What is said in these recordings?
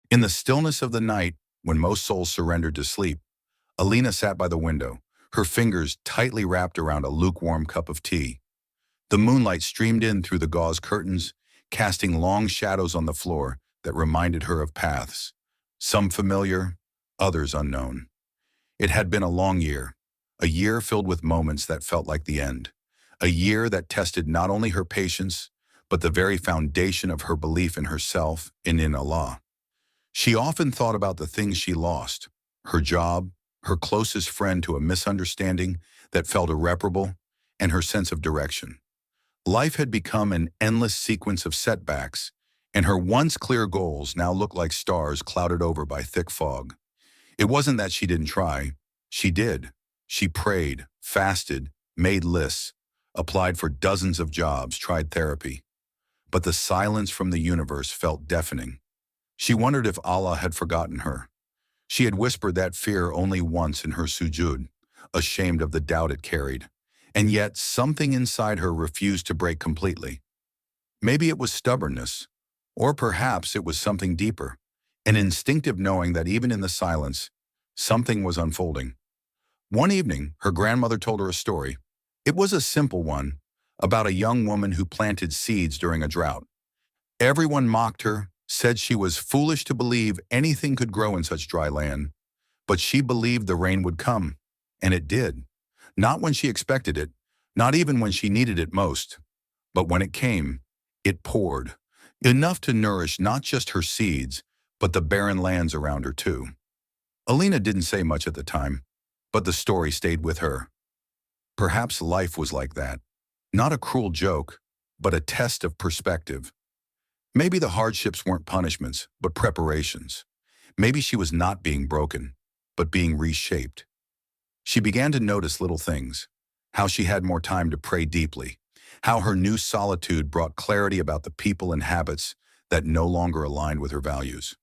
In the stillness of the night, when most souls surrendered to sleep, Alina sat by the window, her fingers tightly wrapped around a lukewarm cup of tea. The moonlight streamed in through the gauze curtains, casting long shadows on the floor that reminded her of paths, some familiar, others unknown. It had been a year filled with moments that felt like the end, a year that tested not only her patience, but the very foundation of her belief in herself and in Allah. She often thought about the things she lost, her job, her closest friend to a misunderstanding that felt irreparable, and her sense of direction. Life had become an endless sequence of setbacks, and her once clear goals now looked like stars clouded over by thick fog. It wasn't that she didn't try. She did. She prayed, fasted, made lists, applied for dozens of jobs, tried therapy. But the silence from the universe felt deafening. She wondered if Allah had forgotten her. She had whispered that fear only once in her sujud, ashamed of the doubt it carried. And yet something inside her refused to break completely. Maybe it was stubbornness, or perhaps it was something deeper, an instinctive knowing that even in the silence, something was unfolding. One evening, her grandmother told her a story. It was a simple one, about a young woman who planted seeds during a drought. Everyone mocked her, said she was foolish to believe anything could grow in such dry land. But she believed the rain would come, and it did. Not when she expected it, not even when she needed it most. But when it came, it poured, enough to nourish not just her seeds, but the barren lands around her too. Alina didn't say much at the time, but the story stayed with her. Perhaps life was like that. Not a cruel joke, but a test of perspective. Maybe the hardships weren't punishments, but preparations. Maybe she was not being broken, but being reshaped. She began to notice little things, how she had more time to pray deeply, how her new solitude brought clarity about the people and habits that no longer aligned with her values,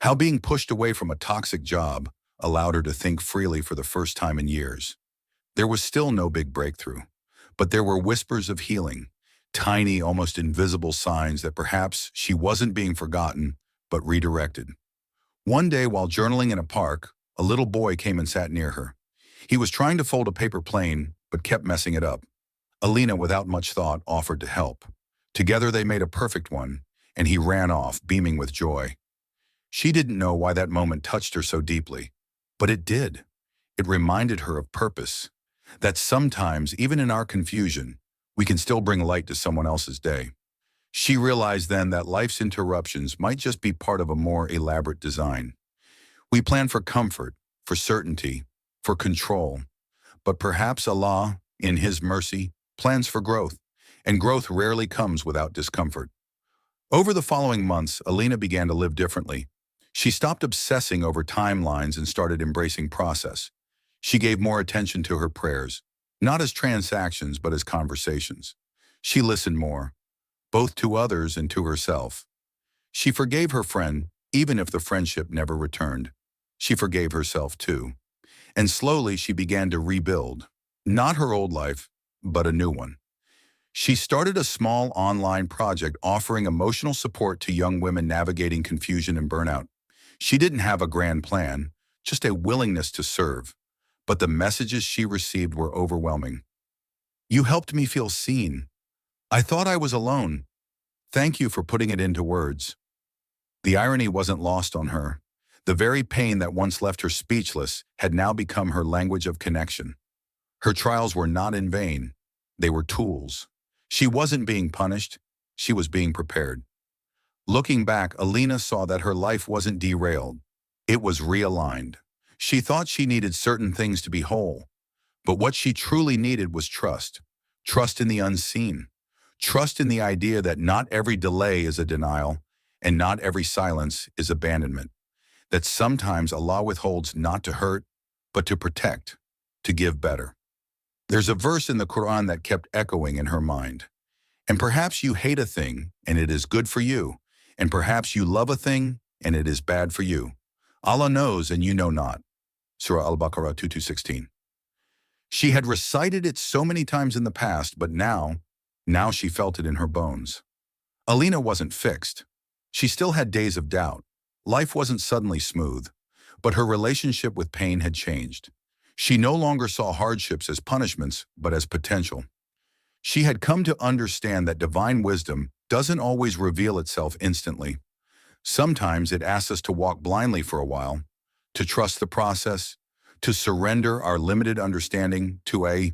how being pushed away from a toxic job allowed her to think freely for the first time in years. There was still no big breakthrough, but there were whispers of healing, tiny, almost invisible signs that perhaps she wasn't being forgotten, but redirected. One day while journaling in a park, a little boy came and sat near her. He was trying to fold a paper plane, but kept messing it up. Alina, without much thought, offered to help. Together they made a perfect one, and he ran off, beaming with joy. She didn't know why that moment touched her so deeply, but it did. It reminded her of purpose, that sometimes, even in our confusion, we can still bring light to someone else's day. She realized then that life's interruptions might just be part of a more elaborate design. We plan for comfort, for certainty, for control, but perhaps Allah, in His mercy, plans for growth, and growth rarely comes without discomfort. Over the following months, Alina began to live differently. She stopped obsessing over timelines and started embracing process. She gave more attention to her prayers, not as transactions but as conversations. She listened more, both to others and to herself. She forgave her friend, even if the friendship never returned. She forgave herself too. And slowly she began to rebuild, not her old life, but a new one. She started a small online project offering emotional support to young women navigating confusion and burnout. She didn't have a grand plan, just a willingness to serve. But the messages she received were overwhelming. "You helped me feel seen. I thought I was alone. Thank you for putting it into words." The irony wasn't lost on her. The very pain that once left her speechless had now become her language of connection. Her trials were not in vain. They were tools. She wasn't being punished. She was being prepared. Looking back, Alina saw that her life wasn't derailed. It was realigned. She thought she needed certain things to be whole, but what she truly needed was trust. Trust in the unseen. Trust in the idea that not every delay is a denial, and not every silence is abandonment. That sometimes Allah withholds not to hurt, but to protect, to give better. There's a verse in the Quran that kept echoing in her mind. And perhaps you hate a thing, and it is good for you. And perhaps you love a thing, and it is bad for you. Allah knows, and you know not. Surah Al-Baqarah 2216. She had recited it so many times in the past, but now she felt it in her bones. Alina wasn't fixed. She still had days of doubt, Life wasn't suddenly smooth, but her relationship with pain had changed. She no longer saw hardships as punishments, but as potential. She had come to understand that divine wisdom doesn't always reveal itself instantly. Sometimes it asks us to walk blindly for a while, to trust the process, to surrender our limited understanding to a